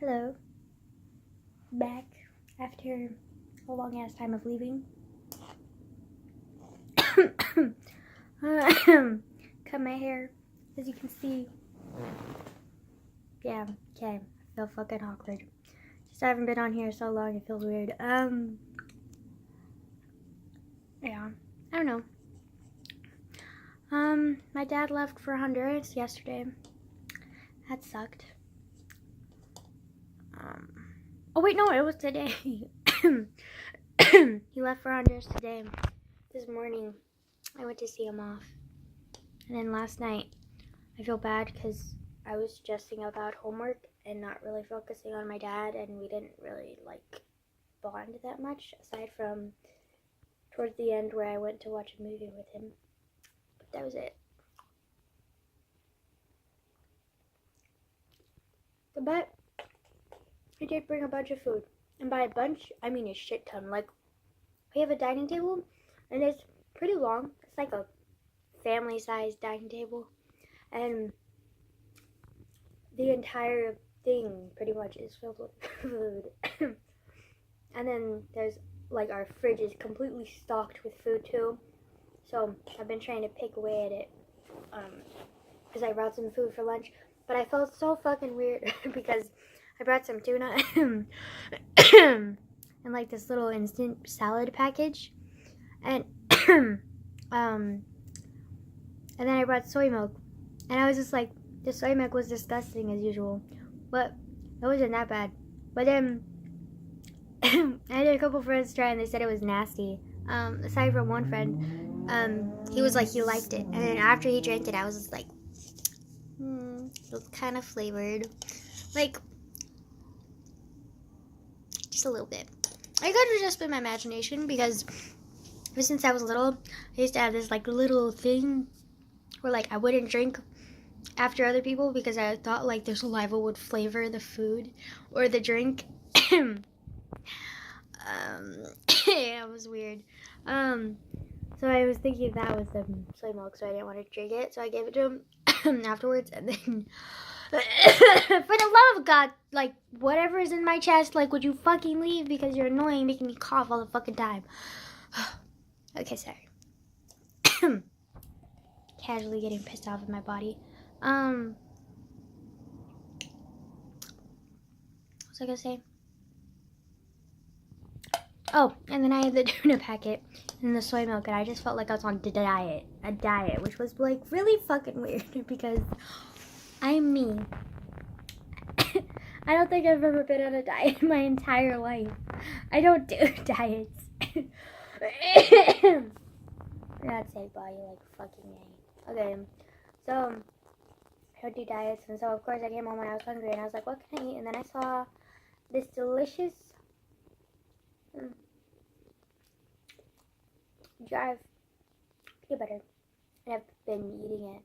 Hello. Back after a long ass time of leaving. Cut my hair, as you can see. Yeah, okay. I feel fucking awkward. Just I haven't been on here so long, it feels weird. Yeah, I don't know. My dad left for Honduras yesterday. That sucked. Oh wait, no, it was today. He left for Honduras today. This morning, I went to see him off. And then last night, I feel bad because I was stressing about homework and not really focusing on my dad, and we didn't really, bond that much, aside from towards the end where I went to watch a movie with him. But that was it. But I did bring a bunch of food. And by a bunch, I mean a shit ton. Like, we have a dining table, and it's pretty long. It's like a family-sized dining table. And the entire thing pretty much is filled with food. And then there's, our fridge is completely stocked with food, too. So I've been trying to pick away at it. Because I brought some food for lunch. But I felt so fucking weird because I brought some tuna and this little instant salad package, and and then I brought soy milk, and I was just like, the soy milk was disgusting as usual, but it wasn't that bad. But then I had a couple friends try, and they said it was nasty. Aside from one friend, he was like, he liked it, and then after he drank it, I was just like, it was kind of flavored, just a little bit. I could have just been my imagination, because ever since I was little, I used to have this little thing where I wouldn't drink after other people because I thought their saliva would flavor the food or the drink. Yeah, it was weird. So I was thinking that was the soy milk, so I didn't want to drink it, so I gave it to him afterwards, and then for the love of God, whatever is in my chest, would you fucking leave, because you're annoying, making me cough all the fucking time. Okay, sorry. Casually getting pissed off at my body. What was I gonna say? Oh, and then I had the tuna packet and the soy milk, and I just felt like I was on a diet, which was really fucking weird because I'm me. I don't think I've ever been on a diet in my entire life. I don't do diets. For God's sake, body, fucking A. Okay, so I don't do diets, and so of course I came home when I was hungry, and I was like, what can I eat? And then I saw this delicious jar of peanut butter, and I've been eating it.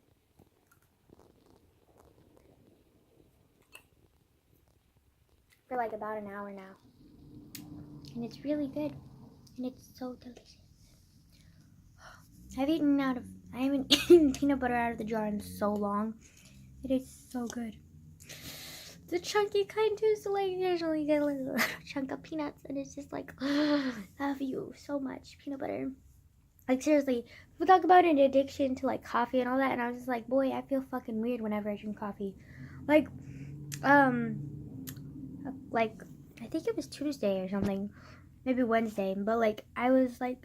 For about an hour now, and it's really good, and it's so delicious. I haven't eaten peanut butter out of the jar in so long. It is so good. The chunky kind too, so there's only get a little chunk of peanuts, and it's just I love you so much, peanut butter. Seriously, we talk about an addiction to coffee and all that, and I was just boy, I feel fucking weird whenever I drink coffee. I think it was Tuesday or something, maybe Wednesday, but I was kind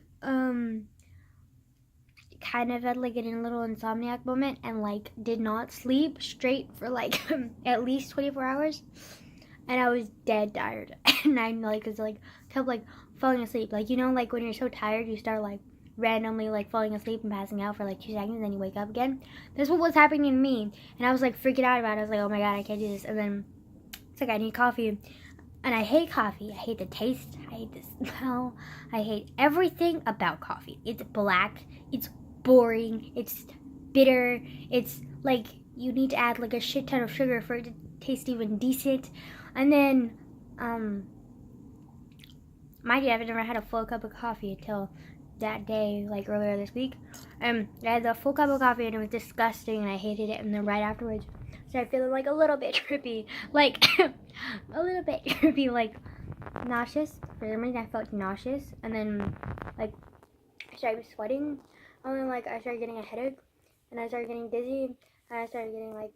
of had in a little insomniac moment, and did not sleep straight for at least 24 hours, and I was dead tired, and I kept falling asleep, when you're so tired you start randomly falling asleep and passing out for 2 seconds, and then you wake up again. That's what was happening to me, and I was freaking out about it. I was oh my god, I can't do this. And then it's I need coffee, and I hate coffee. I hate the taste, I hate the smell, I hate everything about coffee. It's black, it's boring, it's bitter, it's you need to add a shit ton of sugar for it to taste even decent. And then mind you, I've never had a full cup of coffee until that day, earlier this week. I had the full cup of coffee, and it was disgusting, and I hated it. And then right afterwards, started feeling like a little bit trippy, like a little bit trippy, like nauseous. For some reason, I felt nauseous, and then like I started sweating, and then like I started getting a headache, and I started getting dizzy, and I started getting like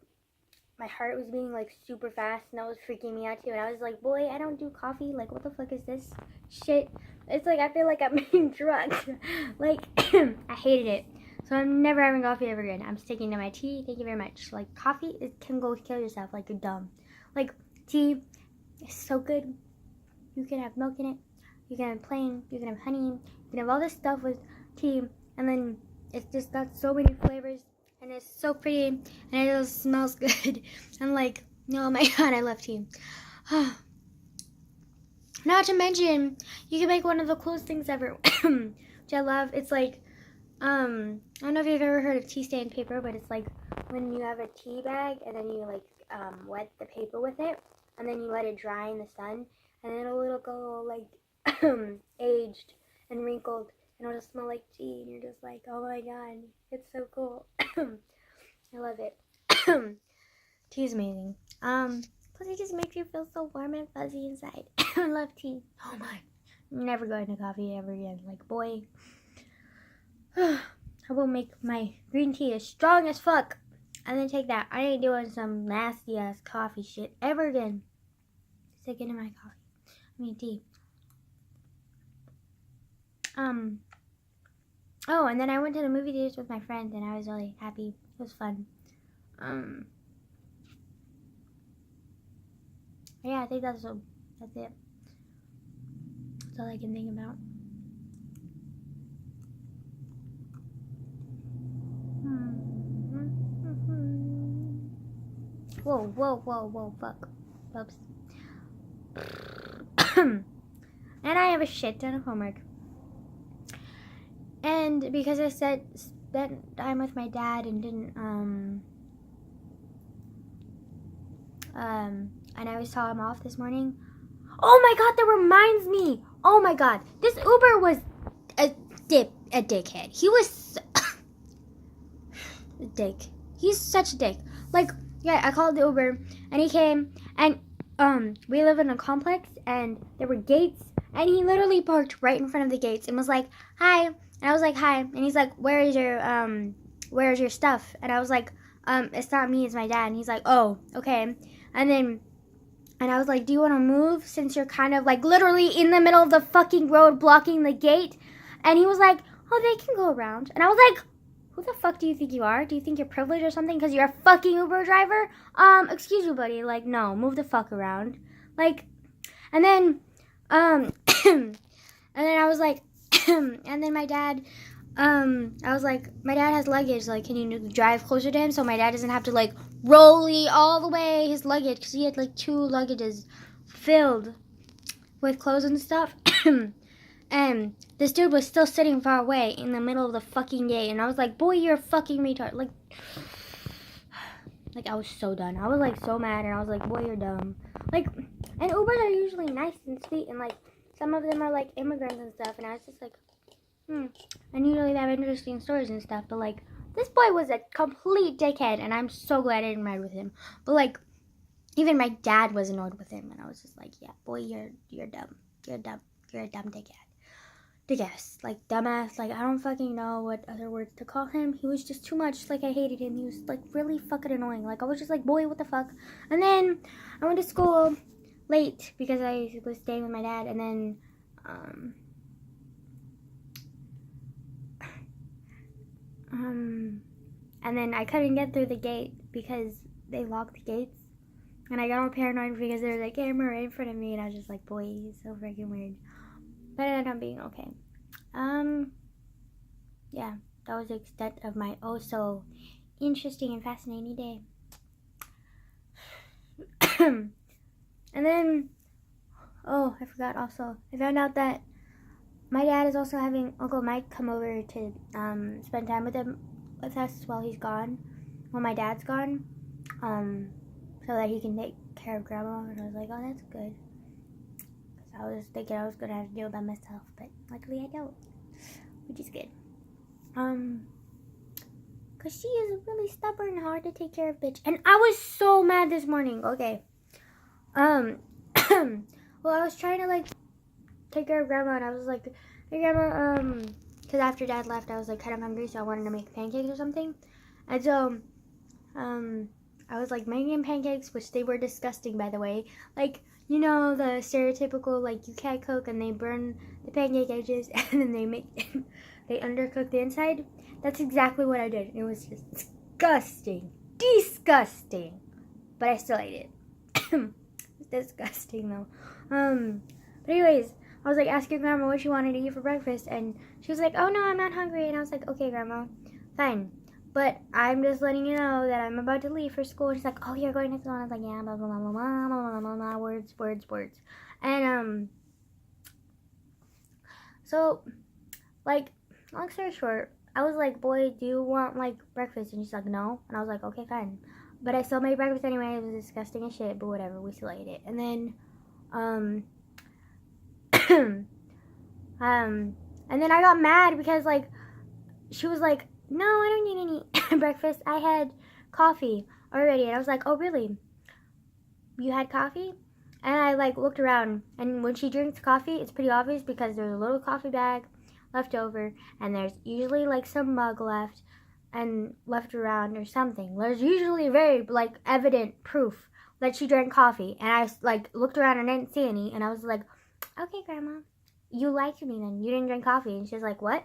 my heart was beating like super fast, and that was freaking me out too. And I was like, boy, I don't do coffee. Like, what the fuck is this shit? It's like I feel like I'm being drugged. Like, I hated it. So I'm never having coffee ever again. I'm sticking to my tea. Thank you very much. Like, coffee, it can go kill yourself. Like, you're dumb. Like, tea is so good. You can have milk in it. You can have plain. You can have honey. You can have all this stuff with tea. And then it's just got so many flavors. And it's so pretty. And it just smells good. And like, oh my god, I love tea. Not to mention, you can make one of the coolest things ever. Which I love. It's like, I don't know if you've ever heard of tea stain paper, but it's like when you have a tea bag and then you like wet the paper with it, and then you let it dry in the sun, and then it'll go like aged and wrinkled, and it'll smell like tea, and you're just like, oh my god, it's so cool. I love it. Tea is amazing. Plus it just makes you feel so warm and fuzzy inside. I love tea. Oh my. Never going to coffee ever again. Like, boy. I will make my green tea as strong as fuck. And then take that. I ain't doing some nasty ass coffee shit ever again. Stick it in my coffee. I mean tea. Oh, and then I went to the movie theaters with my friends and I was really happy. It was fun. Yeah, I think that's it. That's all I can think about. Whoa, fuck. Oops. And I have a shit ton of homework. And because I spent time with my dad and didn't, and I saw him off this morning. Oh my god, that reminds me. Oh my god, this Uber was a dickhead. He was a dick. He's such a dick. Like, yeah, I called the Uber and he came and we live in a complex and there were gates and he literally parked right in front of the gates and was like, hi. And I was like, hi. And he's like, where's your stuff? And I was like, it's not me, it's my dad. And he's like, oh, okay. And I was like, do you want to move since you're kind of like literally in the middle of the fucking road blocking the gate? And he was like, oh, they can go around. And I was like, who the fuck do you think you are? Do you think you're privileged or something because you're a fucking Uber driver? Excuse me, buddy. Like, no, move the fuck around. Like, and then, and then I was like, and then my dad, I was like, my dad has luggage. Like, can you drive closer to him so my dad doesn't have to like rolly all the way his luggage because he had like 2 luggages filled with clothes and stuff. And this dude was still sitting far away in the middle of the fucking gate. And I was like, boy, you're a fucking retard. Like I was so done. I was like so mad. And I was like, boy, you're dumb. Like, and Ubers are usually nice and sweet. And like, some of them are like immigrants and stuff. And I was just like, And usually they have interesting stories and stuff. But like, this boy was a complete dickhead. And I'm so glad I didn't ride with him. But like, even my dad was annoyed with him. And I was just like, yeah, boy, you're dumb. You're dumb. You're a dumb dickhead. Dick-ass, like dumbass, like I don't fucking know what other words to call him. He was just too much, like I hated him. He was like really fucking annoying. Like I was just like, boy, what the fuck? And then I went to school late because I was staying with my dad, and then and then I couldn't get through the gate because they locked the gates. And I got all paranoid because there was a camera right in front of me, and I was just like, boy, he's so freaking weird. But it ended up being okay. Yeah, that was the extent of my oh so interesting and fascinating day. And then, oh, I forgot also. I found out that my dad is also having Uncle Mike come over to spend time with us while he's gone, while my dad's gone, so that he can take care of Grandma. And I was like, oh, that's good. I was thinking I was going to have to deal by myself, but luckily I don't, which is good. Because she is really stubborn and hard to take care of, bitch. And I was so mad this morning. Okay. Well, I was trying to, like, take care of Grandma, and I was like, hey, Grandma, because after Dad left, I was, like, kind of hungry, so I wanted to make pancakes or something. And so, I was, like, making pancakes, which they were disgusting, by the way. Like, you know, the stereotypical, like, you can't cook, and they burn the pancake edges, and then they undercook the inside. That's exactly what I did. It was just disgusting. Disgusting. But I still ate it. It's disgusting, though. But anyways, I was, like, asking Grandma what she wanted to eat for breakfast, and she was like, oh, no, I'm not hungry. And I was like, okay, Grandma, fine. But I'm just letting you know that I'm about to leave for school. And she's like, oh, you're going to school? And I was like, yeah, blah, blah, blah, blah, blah, blah, blah, blah, words. And, so, like, long story short, I was like, boy, do you want, like, breakfast? And she's like, no. And I was like, okay, fine. But I still made breakfast anyway. It was disgusting as shit, but whatever. We still ate it. And then, and then I got mad because, like, she was like, no, I don't need any breakfast. I had coffee already. And I was like, oh, really? You had coffee? And I, like, looked around. And when she drinks coffee, it's pretty obvious because there's a little coffee bag left over. And there's usually, like, some mug left and left around or something. There's usually very, like, evident proof that she drank coffee. And I, like, looked around and didn't see any. And I was like, okay, Grandma, you liked me then. You didn't drink coffee. And she was like, what?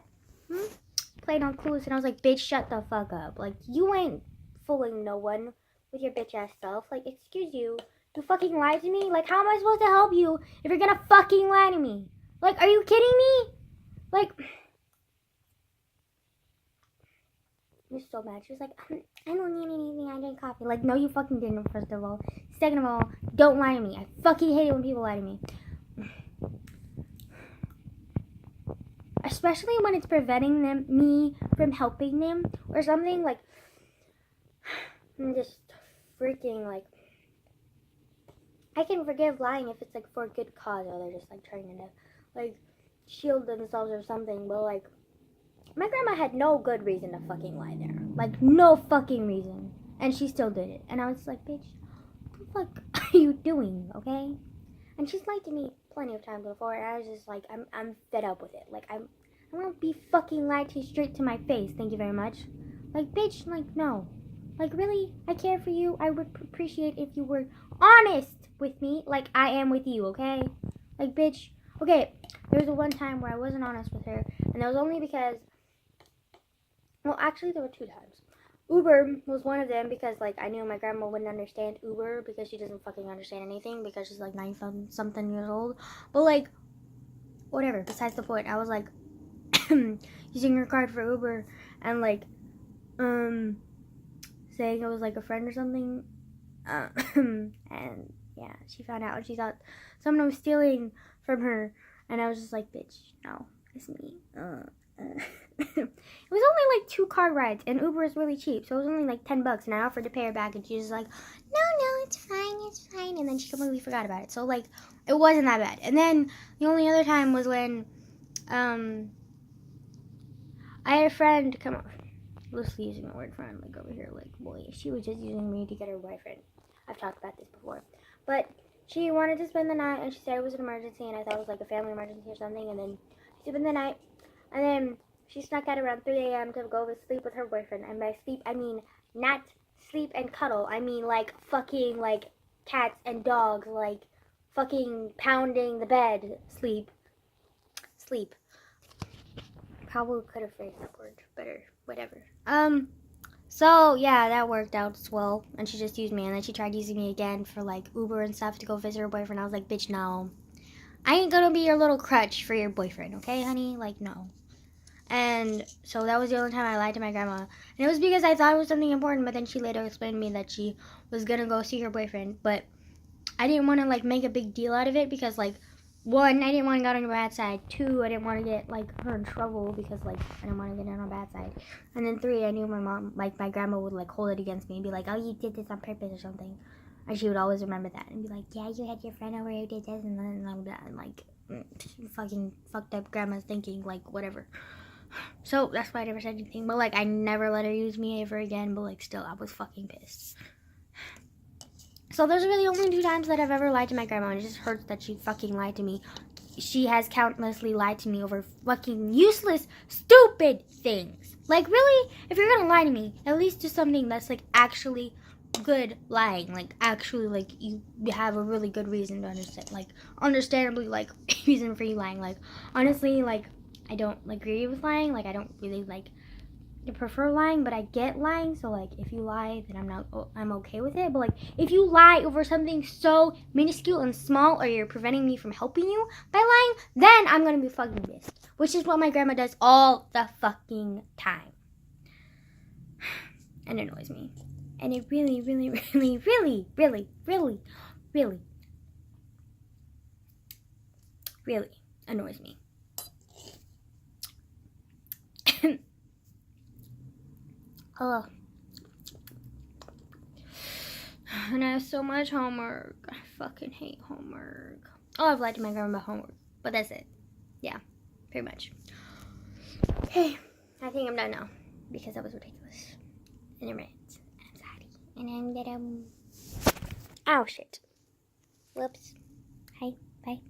Playing on clues. And I was like, bitch, shut the fuck up. Like, you ain't fooling no one with your bitch ass self. Like, excuse you. You fucking lied to me? Like, how am I supposed to help you if you're gonna fucking lie to me? Like, are you kidding me? Like, I was so mad. She was like, I don't need anything. I drank coffee. Like, no, you fucking didn't, first of all. Second of all, don't lie to me. I fucking hate it when people lie to me. Especially when it's preventing me from helping them or something. Like, I'm just freaking, like, I can forgive lying if it's, like, for a good cause or they're just, like, trying to, like, shield themselves or something. But, like, my grandma had no good reason to fucking lie there. Like, no fucking reason. And she still did it. And I was like, bitch, what the fuck are you doing, okay? And she's lied to me plenty of times before, and I was just like, I'm fed up with it. Like, I won't be fucking lied to straight to my face, thank you very much. Like, bitch, like, no. Like, really? I care for you. I would appreciate if you were honest with me, like I am with you, okay? Like, bitch. Okay, there was one time where I wasn't honest with her, and that was only because, well, actually, there were 2 times. Uber was one of them because, like, I knew my grandma wouldn't understand Uber because she doesn't fucking understand anything because she's, like, 90-something years old. But, like, whatever, besides the point. I was, like, using her card for Uber and, like, saying it was, like, a friend or something. And, yeah, she found out and she thought someone was stealing from her. And I was just like, bitch, no, it's me. It was only like 2 car rides, and Uber is really cheap, so it was only like $10, and I offered to pay her back, and she was like, no, it's fine, and then she completely forgot about it. So, like, it wasn't that bad. And then the only other time was when I had a friend come up, loosely using the word friend, like, over here, like, boy, she was just using me to get her boyfriend. I've talked about this before, but she wanted to spend the night, and she said it was an emergency, and I thought it was like a family emergency or something, and then she spent the night, and then she snuck out around 3 a.m. to go to sleep with her boyfriend. And by sleep, I mean not sleep and cuddle. I mean, like, fucking, like, cats and dogs, like, fucking pounding the bed. Sleep. Probably could have phrased that word better. Whatever. So, yeah, that worked out swell. And she just used me. And then she tried using me again for, like, Uber and stuff to go visit her boyfriend. I was like, bitch, no. I ain't gonna be your little crutch for your boyfriend, okay, honey? Like, no. And so that was the only time I lied to my grandma. And it was because I thought it was something important, but then she later explained to me that she was going to go see her boyfriend. But I didn't want to, like, make a big deal out of it because, like, 1, I didn't want to get on her bad side. 2, I didn't want to get, like, her in trouble because, like, I didn't want to get on her bad side. And then 3, I knew my mom, like, my grandma would, like, hold it against me and be like, oh, you did this on purpose or something. And she would always remember that and be like, yeah, you had your friend over who did this and then that. And, like, fucking fucked up grandma's thinking, like, whatever. So that's why I never said anything. But like, I never let her use me ever again. But like, still, I was fucking pissed. So those are really the only 2 times that I've ever lied to my grandma. And it just hurts that she fucking lied to me. She has countlessly lied to me over fucking useless, stupid things. Like, really, if you're gonna lie to me, at least do something that's like actually good lying. Like, actually, like, you have a really good reason to understand. Like, understandably, like, reason for you lying. Like, honestly, like, I don't agree with lying. Like, I don't really like to prefer lying, but I get lying. So like, if you lie, then I'm okay with it. But like, if you lie over something so minuscule and small, or you're preventing me from helping you by lying, then I'm gonna be fucking pissed. Which is what my grandma does all the fucking time, and it annoys me. And it really, really, really, really, really, really, really, really annoys me. Oh. And I have so much homework. I fucking hate homework. Oh, I've lied to my grandma about homework. But that's it. Yeah, pretty much. Okay, I think I'm done now. Because that was ridiculous. And it rants. And anxiety. And I'm gonna... Oh, shit. Whoops. Hi. Bye.